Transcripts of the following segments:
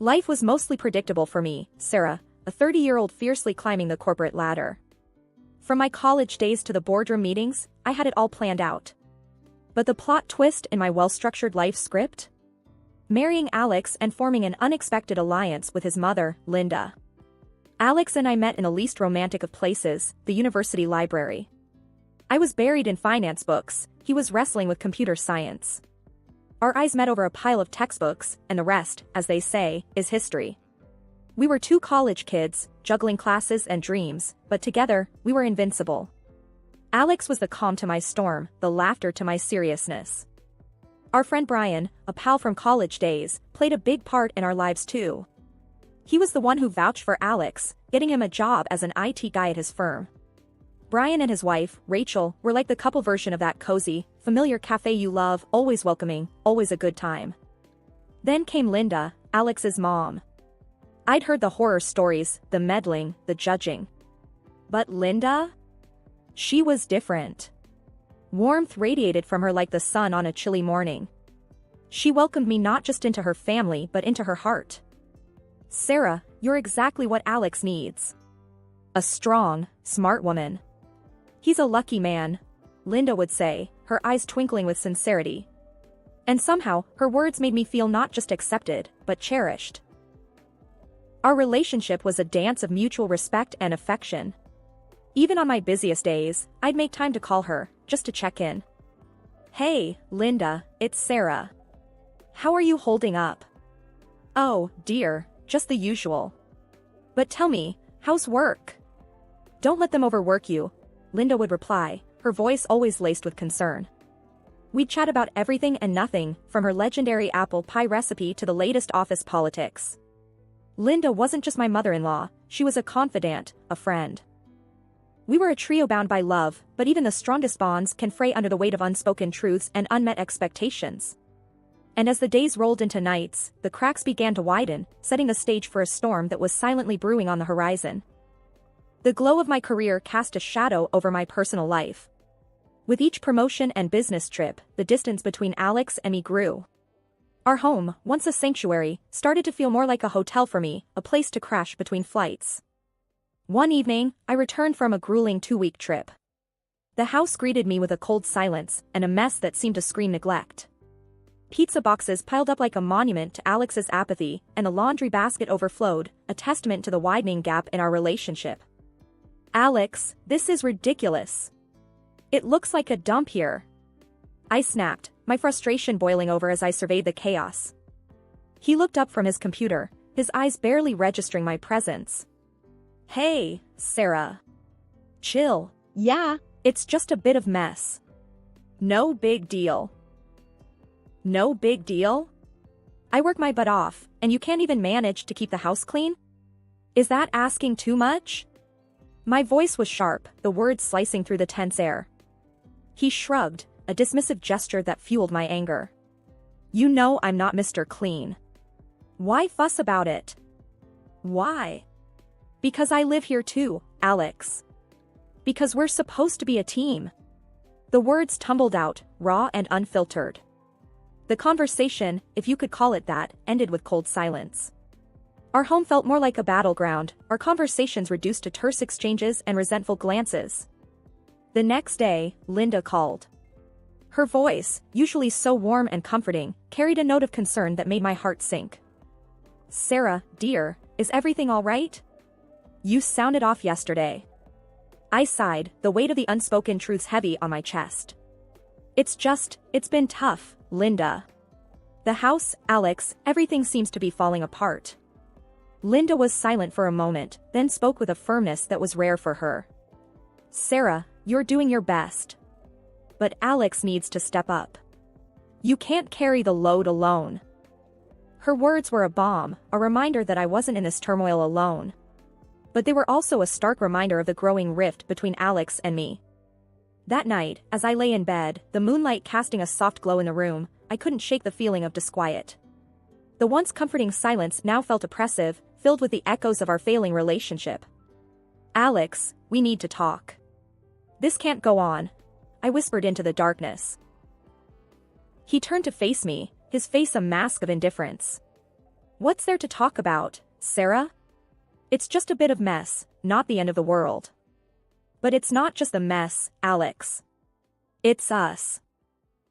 Life was mostly predictable for me, Sarah, a 30-year-old fiercely climbing the corporate ladder. From my college days to the boardroom meetings, I had it all planned out. But the plot twist in my well-structured life script? Marrying Alex and forming an unexpected alliance with his mother, Linda. Alex and I met in the least romantic of places, the university library. I was buried in finance books, he was wrestling with computer science. Our eyes met over a pile of textbooks, and the rest, as they say, is history. We were two college kids, juggling classes and dreams, but together, we were invincible. Alex was the calm to my storm, the laughter to my seriousness. Our friend Brian, a pal from college days, played a big part in our lives too. He was the one who vouched for Alex, getting him a job as an IT guy at his firm. Brian and his wife, Rachel, were like the couple version of that cozy, familiar cafe you love, always welcoming, always a good time. Then came Linda, Alex's mom. I'd heard the horror stories, the meddling, the judging. But Linda? She was different. Warmth radiated from her like the sun on a chilly morning. She welcomed me not just into her family but into her heart. Sarah, you're exactly what Alex needs. A strong, smart woman. He's a lucky man, Linda would say, her eyes twinkling with sincerity. And somehow, her words made me feel not just accepted, but cherished. Our relationship was a dance of mutual respect and affection. Even on my busiest days, I'd make time to call her, just to check in. Hey, Linda, it's Sarah. How are you holding up? Oh, dear, just the usual. But tell me, how's work? Don't let them overwork you, Linda would reply, her voice always laced with concern. We'd chat about everything and nothing, from her legendary apple pie recipe to the latest office politics. Linda wasn't just my mother-in-law, she was a confidant, a friend. We were a trio bound by love, but even the strongest bonds can fray under the weight of unspoken truths and unmet expectations. And as the days rolled into nights, the cracks began to widen, setting the stage for a storm that was silently brewing on the horizon. The glow of my career cast a shadow over my personal life. With each promotion and business trip, the distance between Alex and me grew. Our home, once a sanctuary, started to feel more like a hotel for me, a place to crash between flights. One evening, I returned from a grueling 2-week trip. The house greeted me with a cold silence and a mess that seemed to scream neglect. Pizza boxes piled up like a monument to Alex's apathy, and the laundry basket overflowed, a testament to the widening gap in our relationship. Alex, this is ridiculous. It looks like a dump here. I snapped, my frustration boiling over as I surveyed the chaos. He looked up from his computer, his eyes barely registering my presence. Hey, Sarah. Chill. Yeah, it's just a bit of mess. No big deal. No big deal? I work my butt off, and you can't even manage to keep the house clean? Is that asking too much? My voice was sharp, the words slicing through the tense air. He shrugged, a dismissive gesture that fueled my anger. You know I'm not Mr. Clean. Why fuss about it? Why? Because I live here too, Alex. Because we're supposed to be a team. The words tumbled out, raw and unfiltered. The conversation, if you could call it that, ended with cold silence. Our home felt more like a battleground, our conversations reduced to terse exchanges and resentful glances. The next day, Linda called. Her voice, usually so warm and comforting, carried a note of concern that made my heart sink. Sarah, dear, is everything all right? You sounded off yesterday. I sighed, the weight of the unspoken truths heavy on my chest. It's been tough, Linda. The house, Alex, everything seems to be falling apart. Linda was silent for a moment, then spoke with a firmness that was rare for her. Sarah, you're doing your best. But Alex needs to step up. You can't carry the load alone. Her words were a balm, a reminder that I wasn't in this turmoil alone. But they were also a stark reminder of the growing rift between Alex and me. That night, as I lay in bed, the moonlight casting a soft glow in the room, I couldn't shake the feeling of disquiet. The once comforting silence now felt oppressive, filled with the echoes of our failing relationship. Alex, we need to talk. This can't go on, I whispered into the darkness. He turned to face me, his face a mask of indifference. What's there to talk about, Sarah? It's just a bit of mess, not the end of the world. But it's not just the mess, Alex. It's us.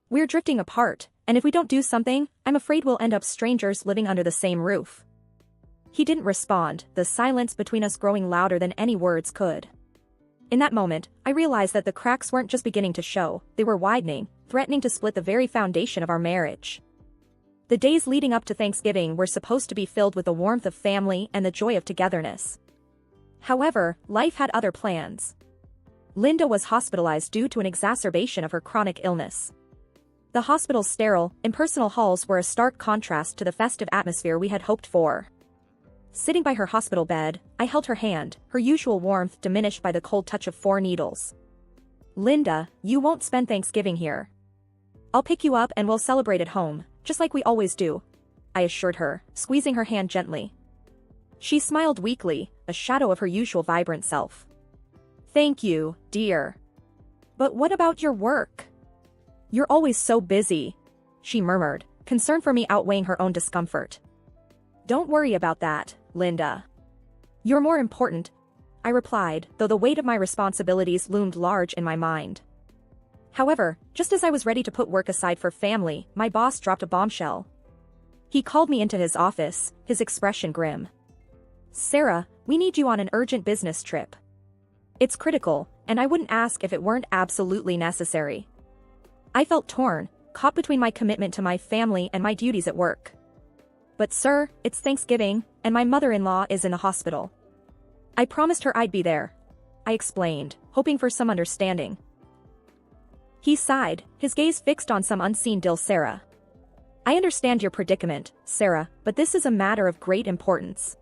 We're drifting apart, and if we don't do something, I'm afraid we'll end up strangers living under the same roof. He didn't respond, the silence between us growing louder than any words could. In that moment, I realized that the cracks weren't just beginning to show, they were widening, threatening to split the very foundation of our marriage. The days leading up to Thanksgiving were supposed to be filled with the warmth of family and the joy of togetherness. However, life had other plans. Linda was hospitalized due to an exacerbation of her chronic illness. The hospital's sterile, impersonal halls were a stark contrast to the festive atmosphere we had hoped for. Sitting by her hospital bed, I held her hand, her usual warmth diminished by the cold touch of 4 needles. Linda, you won't spend Thanksgiving here. I'll pick you up and we'll celebrate at home, just like we always do, I assured her, squeezing her hand gently. She smiled weakly, a shadow of her usual vibrant self. Thank you, dear. But what about your work? You're always so busy, she murmured, concern for me outweighing her own discomfort. Don't worry about that, Linda. You're more important, I replied, though the weight of my responsibilities loomed large in my mind. However, just as I was ready to put work aside for family, my boss dropped a bombshell. He called me into his office, his expression grim. Sarah, we need you on an urgent business trip. It's critical, and I wouldn't ask if it weren't absolutely necessary. I felt torn, caught between my commitment to my family and my duties at work. But sir, it's Thanksgiving, and my mother-in-law is in the hospital. I promised her I'd be there, I explained, hoping for some understanding. He sighed, his gaze fixed on some unseen dill. Sarah. I understand your predicament, Sarah, but this is a matter of great importance.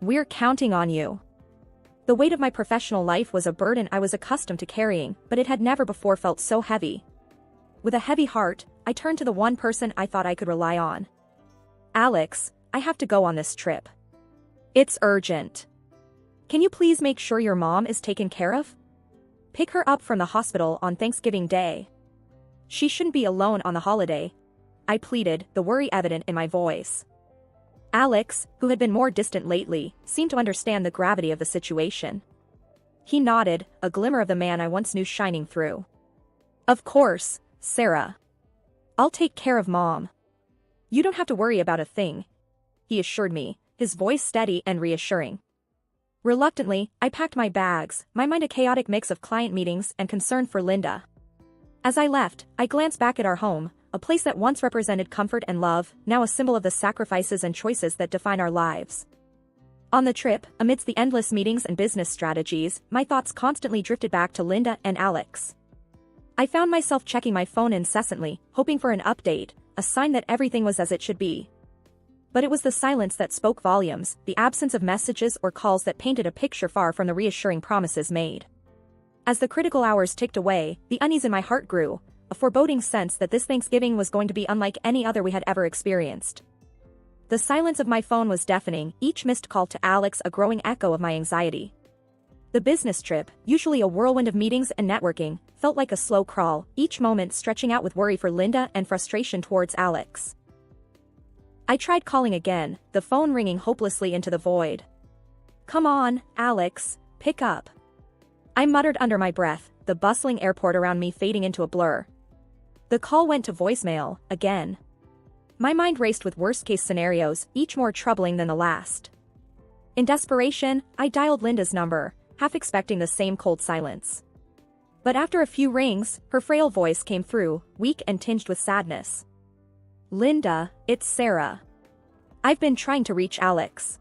We're counting on you. The weight of my professional life was a burden I was accustomed to carrying, but it had never before felt so heavy. With a heavy heart, I turned to the one person I thought I could rely on. Alex, I have to go on this trip. It's urgent. Can you please make sure your mom is taken care of? Pick her up from the hospital on Thanksgiving Day. She shouldn't be alone on the holiday, I pleaded, the worry evident in my voice. Alex, who had been more distant lately, seemed to understand the gravity of the situation. He nodded, a glimmer of the man I once knew shining through. Of course, Sarah. I'll take care of Mom. You don't have to worry about a thing, he assured me, his voice steady and reassuring. Reluctantly, I packed my bags, my mind a chaotic mix of client meetings and concern for Linda. As I left, I glanced back at our home, a place that once represented comfort and love, now a symbol of the sacrifices and choices that define our lives. On the trip, amidst the endless meetings and business strategies, my thoughts constantly drifted back to Linda and Alex. I found myself checking my phone incessantly, hoping for an update, a sign that everything was as it should be. But it was the silence that spoke volumes, the absence of messages or calls that painted a picture far from the reassuring promises made. As the critical hours ticked away, the unease in my heart grew, a foreboding sense that this Thanksgiving was going to be unlike any other we had ever experienced. The silence of my phone was deafening, each missed call to Alex a growing echo of my anxiety. The business trip, usually a whirlwind of meetings and networking, felt like a slow crawl, each moment stretching out with worry for Linda and frustration towards Alex. I tried calling again, the phone ringing hopelessly into the void. Come on, Alex, pick up. I muttered under my breath, the bustling airport around me fading into a blur. The call went to voicemail, again. My mind raced with worst-case scenarios, each more troubling than the last. In desperation, I dialed Linda's number, half expecting the same cold silence. But after a few rings, her frail voice came through, weak and tinged with sadness. Linda, it's Sarah. I've been trying to reach Alex.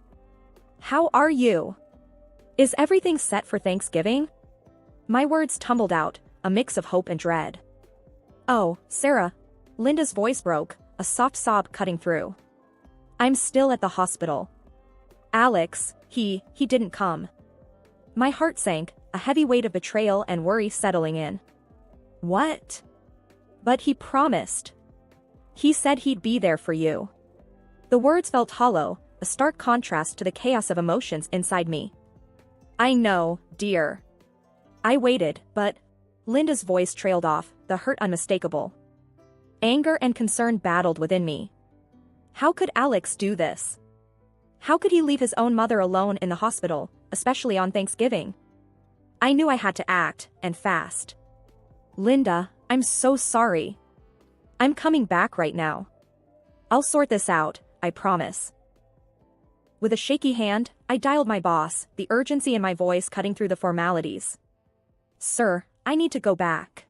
How are you? Is everything set for Thanksgiving? My words tumbled out, a mix of hope and dread. Oh, Sarah. Linda's voice broke, a soft sob cutting through. I'm still at the hospital. Alex, he didn't come. My heart sank, a heavy weight of betrayal and worry settling in. What? But he promised. He said he'd be there for you. The words felt hollow, a stark contrast to the chaos of emotions inside me. I know, dear. I waited, but Linda's voice trailed off, the hurt unmistakable. Anger and concern battled within me. How could Alex do this? How could he leave his own mother alone in the hospital, especially on Thanksgiving? I knew I had to act, and fast. Linda, I'm so sorry. I'm coming back right now. I'll sort this out, I promise. With a shaky hand, I dialed my boss, the urgency in my voice cutting through the formalities. Sir, I need to go back.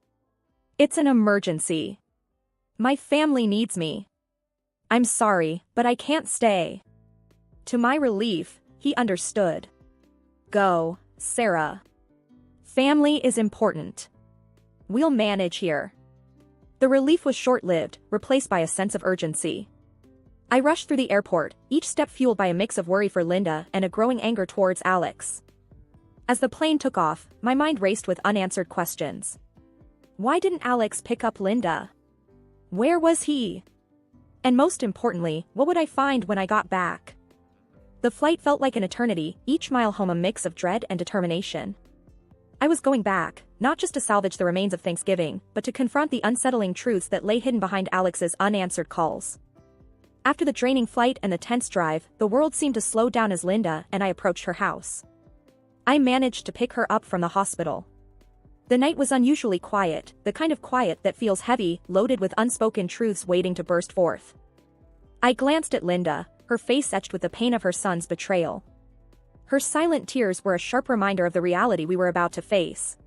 It's an emergency. My family needs me. I'm sorry, but I can't stay. To my relief, he understood. Go, Sarah. Family is important. We'll manage here. The relief was short-lived, replaced by a sense of urgency. I rushed through the airport, each step fueled by a mix of worry for Linda and a growing anger towards Alex. As the plane took off, my mind raced with unanswered questions. Why didn't Alex pick up Linda? Where was he? And most importantly, what would I find when I got back? The flight felt like an eternity, each mile home a mix of dread and determination. I was going back, not just to salvage the remains of Thanksgiving, but to confront the unsettling truths that lay hidden behind Alex's unanswered calls. After the draining flight and the tense drive, the world seemed to slow down as Linda and I approached her house. I managed to pick her up from the hospital. The night was unusually quiet, the kind of quiet that feels heavy, loaded with unspoken truths waiting to burst forth. I glanced at Linda, her face etched with the pain of her son's betrayal. Her silent tears were a sharp reminder of the reality we were about to face.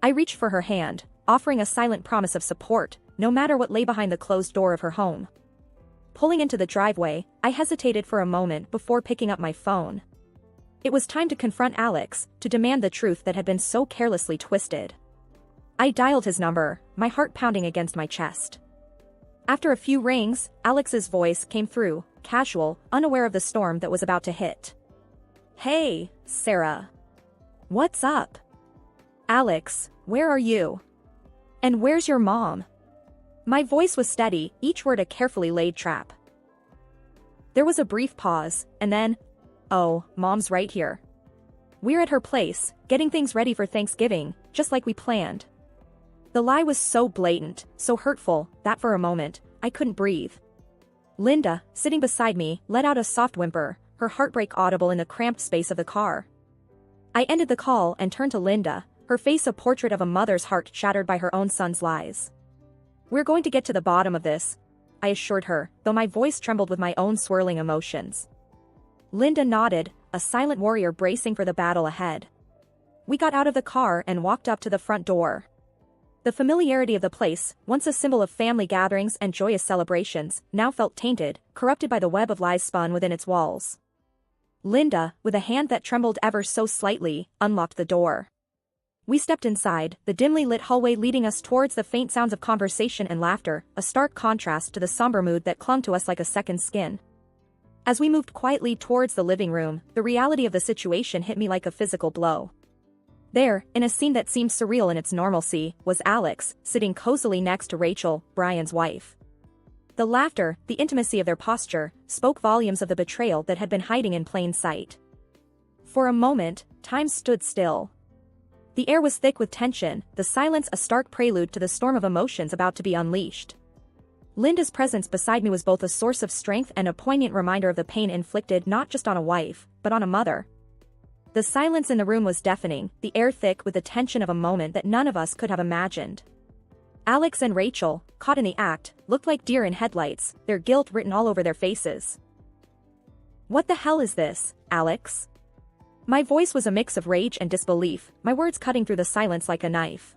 I reached for her hand, offering a silent promise of support, no matter what lay behind the closed door of her home. Pulling into the driveway, I hesitated for a moment before picking up my phone. It was time to confront Alex, to demand the truth that had been so carelessly twisted. I dialed his number, my heart pounding against my chest. After a few rings, Alex's voice came through, casual, unaware of the storm that was about to hit. Hey, Sarah. What's up? Alex, where are you? And where's your mom? My voice was steady, each word a carefully laid trap. There was a brief pause, and then, oh, Mom's right here. We're at her place, getting things ready for Thanksgiving, just like we planned. The lie was so blatant, so hurtful, that for a moment, I couldn't breathe. Linda, sitting beside me, let out a soft whimper, her heartbreak audible in the cramped space of the car. I ended the call and turned to Linda, her face a portrait of a mother's heart shattered by her own son's lies. We're going to get to the bottom of this, I assured her, though my voice trembled with my own swirling emotions. Linda nodded, a silent warrior bracing for the battle ahead. We got out of the car and walked up to the front door. The familiarity of the place, once a symbol of family gatherings and joyous celebrations, now felt tainted, corrupted by the web of lies spun within its walls. Linda, with a hand that trembled ever so slightly, unlocked the door. We stepped inside, the dimly lit hallway leading us towards the faint sounds of conversation and laughter, a stark contrast to the somber mood that clung to us like a second skin. As we moved quietly towards the living room, the reality of the situation hit me like a physical blow. There, in a scene that seemed surreal in its normalcy, was Alex, sitting cozily next to Rachel, Brian's wife. The laughter, the intimacy of their posture, spoke volumes of the betrayal that had been hiding in plain sight. For a moment, time stood still. The air was thick with tension, the silence a stark prelude to the storm of emotions about to be unleashed. Linda's presence beside me was both a source of strength and a poignant reminder of the pain inflicted not just on a wife, but on a mother. The silence in the room was deafening, the air thick with the tension of a moment that none of us could have imagined. Alex and Rachel, caught in the act, looked like deer in headlights, their guilt written all over their faces. What the hell is this, Alex? My voice was a mix of rage and disbelief, my words cutting through the silence like a knife.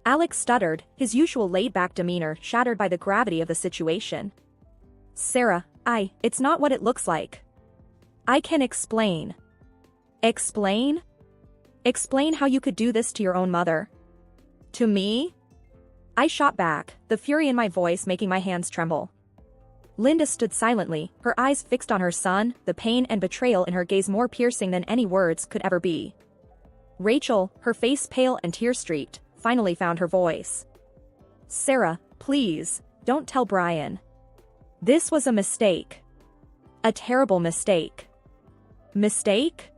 Alex stuttered, his usual laid-back demeanor shattered by the gravity of the situation. Sarah, it's not what it looks like. I can explain. Explain? Explain how you could do this to your own mother. To me? I shot back, the fury in my voice making my hands tremble. Linda stood silently, her eyes fixed on her son, the pain and betrayal in her gaze more piercing than any words could ever be. Rachel, her face pale and tear-streaked, finally found her voice. Sarah, please, don't tell Brian. This was a mistake. A terrible mistake. Mistake?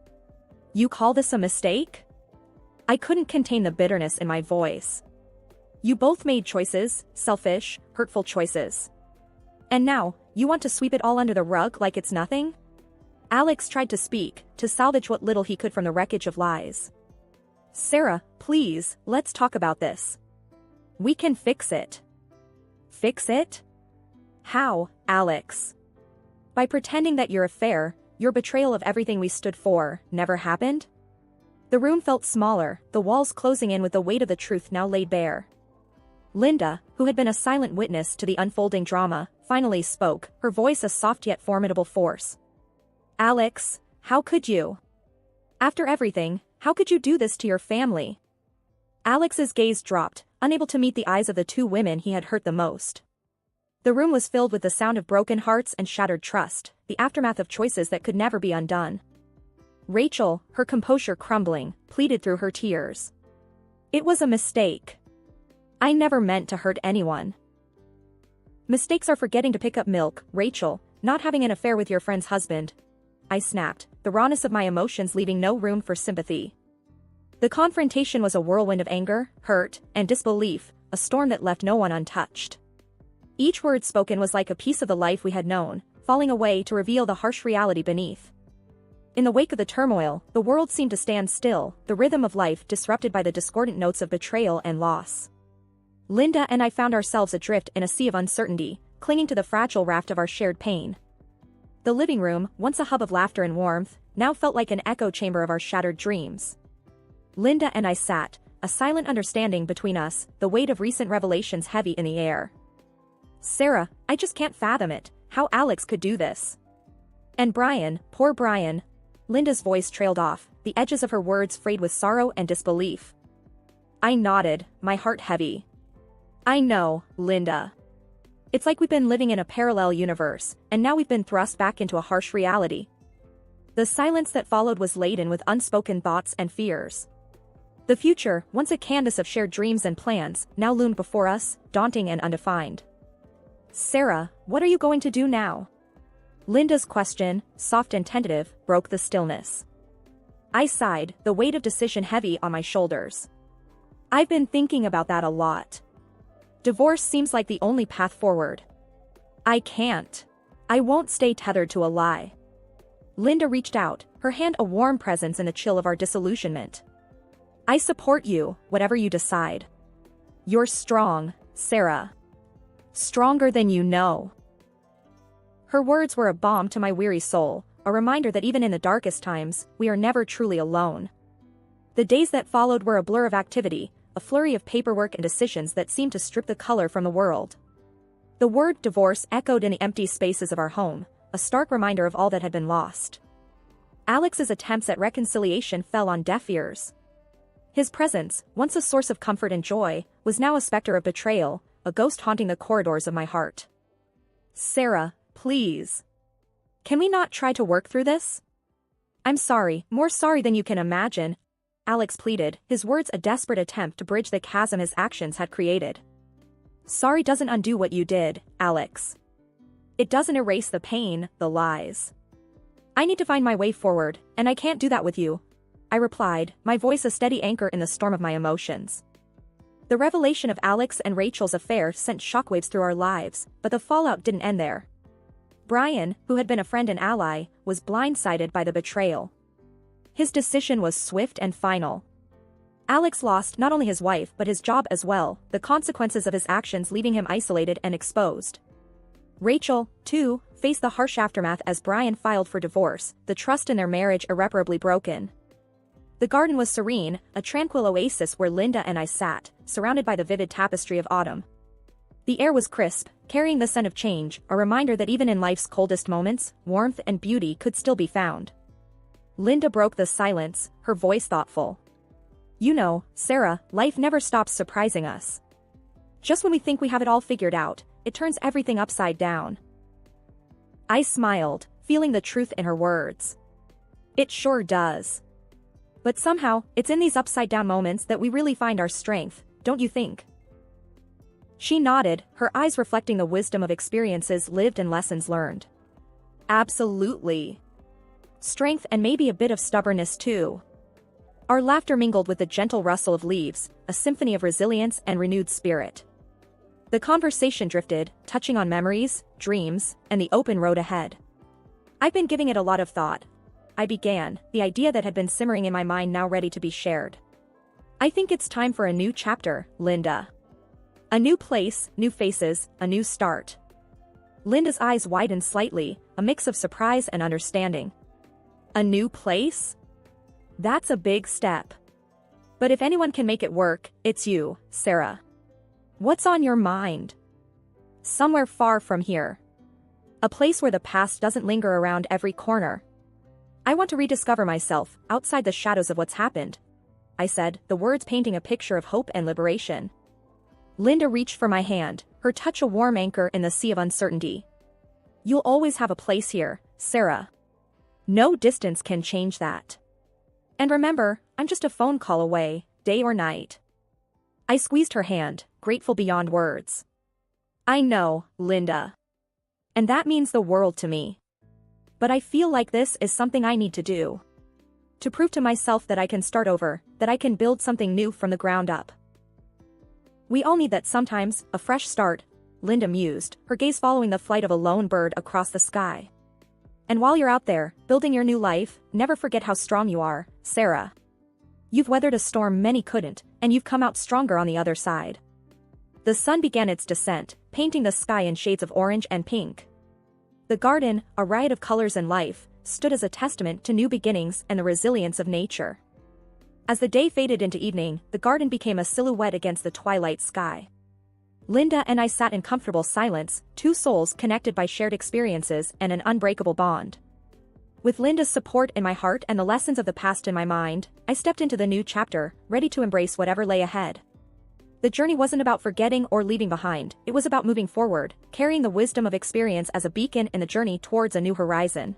You call this a mistake? I couldn't contain the bitterness in my voice. You both made choices, selfish, hurtful choices. And now, you want to sweep it all under the rug like it's nothing? Alex tried to speak, to salvage what little he could from the wreckage of lies. Sarah, please, let's talk about this. We can fix it. Fix it? How, Alex? By pretending that your affair, your betrayal of everything we stood for, never happened? The room felt smaller, the walls closing in with the weight of the truth now laid bare. Linda, who had been a silent witness to the unfolding drama, finally spoke, her voice a soft yet formidable force. Alex, how could you? After everything, how could you do this to your family? Alex's gaze dropped, unable to meet the eyes of the two women he had hurt the most. The room was filled with the sound of broken hearts and shattered trust, the aftermath of choices that could never be undone. Rachel, her composure crumbling, pleaded through her tears. It was a mistake. I never meant to hurt anyone. Mistakes are forgetting to pick up milk, Rachel, not having an affair with your friend's husband. I snapped, the rawness of my emotions leaving no room for sympathy. The confrontation was a whirlwind of anger, hurt, and disbelief, a storm that left no one untouched. Each word spoken was like a piece of the life we had known, falling away to reveal the harsh reality beneath. In the wake of the turmoil, the world seemed to stand still, the rhythm of life disrupted by the discordant notes of betrayal and loss. Linda and I found ourselves adrift in a sea of uncertainty, clinging to the fragile raft of our shared pain. The living room, once a hub of laughter and warmth, now felt like an echo chamber of our shattered dreams. Linda and I sat, a silent understanding between us, the weight of recent revelations heavy in the air. Sarah, I just can't fathom it, how Alex could do this. And Brian, poor Brian. Linda's voice trailed off, the edges of her words frayed with sorrow and disbelief. I nodded, my heart heavy. I know, Linda. It's like we've been living in a parallel universe, and now we've been thrust back into a harsh reality. The silence that followed was laden with unspoken thoughts and fears. The future, once a canvas of shared dreams and plans, now loomed before us, daunting and undefined. Sarah, what are you going to do now? Linda's question, soft and tentative, broke the stillness. I sighed, the weight of decision heavy on my shoulders. I've been thinking about that a lot. Divorce seems like the only path forward. I can't. I won't stay tethered to a lie. Linda reached out, her hand a warm presence in the chill of our disillusionment. I support you, whatever you decide. You're strong, Sarah. Stronger than you know. Her words were a balm to my weary soul, a reminder that even in the darkest times, we are never truly alone. The days that followed were a blur of activity, a flurry of paperwork and decisions that seemed to strip the color from the world. The word divorce echoed in the empty spaces of our home, a stark reminder of all that had been lost. Alex's attempts at reconciliation fell on deaf ears. His presence, once a source of comfort and joy, was now a specter of betrayal, a ghost haunting the corridors of my heart. Sarah, please. Can we not try to work through this? I'm sorry, more sorry than you can imagine, Alex pleaded, his words a desperate attempt to bridge the chasm his actions had created. Sorry doesn't undo what you did, Alex. It doesn't erase the pain, the lies. I need to find my way forward, and I can't do that with you, I replied, my voice a steady anchor in the storm of my emotions. The revelation of Alex and Rachel's affair sent shockwaves through our lives, but the fallout didn't end there. Brian, who had been a friend and ally, was blindsided by the betrayal. His decision was swift and final. Alex lost not only his wife but his job as well, the consequences of his actions leaving him isolated and exposed. Rachel, too, faced the harsh aftermath as Brian filed for divorce, the trust in their marriage irreparably broken. The garden was serene, a tranquil oasis where Linda and I sat, surrounded by the vivid tapestry of autumn. The air was crisp, carrying the scent of change, a reminder that even in life's coldest moments, warmth and beauty could still be found. Linda broke the silence, her voice thoughtful. You know, Sarah, life never stops surprising us. Just when we think we have it all figured out, it turns everything upside down. I smiled, feeling the truth in her words. It sure does. But somehow, it's in these upside-down moments that we really find our strength, don't you think? She nodded, her eyes reflecting the wisdom of experiences lived and lessons learned. Absolutely. Strength and maybe a bit of stubbornness too. Our laughter mingled with the gentle rustle of leaves, a symphony of resilience and renewed spirit. The conversation drifted, touching on memories, dreams, and the open road ahead. I've been giving it a lot of thought. I began, the idea that had been simmering in my mind now ready to be shared. I think it's time for a new chapter, Linda. A new place, new faces, a new start. Linda's eyes widened slightly, a mix of surprise and understanding. A new place? That's a big step. But if anyone can make it work, it's you, Sarah. What's on your mind? Somewhere far from here. A place where the past doesn't linger around every corner. I want to rediscover myself, outside the shadows of what's happened, I said, the words painting a picture of hope and liberation. Linda reached for my hand, her touch a warm anchor in the sea of uncertainty. You'll always have a place here, Sarah. No distance can change that. And remember, I'm just a phone call away, day or night. I squeezed her hand, grateful beyond words. I know, Linda. And that means the world to me. But I feel like this is something I need to do. To prove to myself that I can start over, that I can build something new from the ground up. We all need that sometimes, a fresh start, Linda mused, her gaze following the flight of a lone bird across the sky. And while you're out there, building your new life, never forget how strong you are, Sarah. You've weathered a storm many couldn't, and you've come out stronger on the other side. The sun began its descent, painting the sky in shades of orange and pink. The garden, a riot of colors and life, stood as a testament to new beginnings and the resilience of nature. As the day faded into evening, the garden became a silhouette against the twilight sky. Linda and I sat in comfortable silence, two souls connected by shared experiences and an unbreakable bond. With Linda's support in my heart and the lessons of the past in my mind, I stepped into the new chapter, ready to embrace whatever lay ahead. The journey wasn't about forgetting or leaving behind, it was about moving forward, carrying the wisdom of experience as a beacon in the journey towards a new horizon.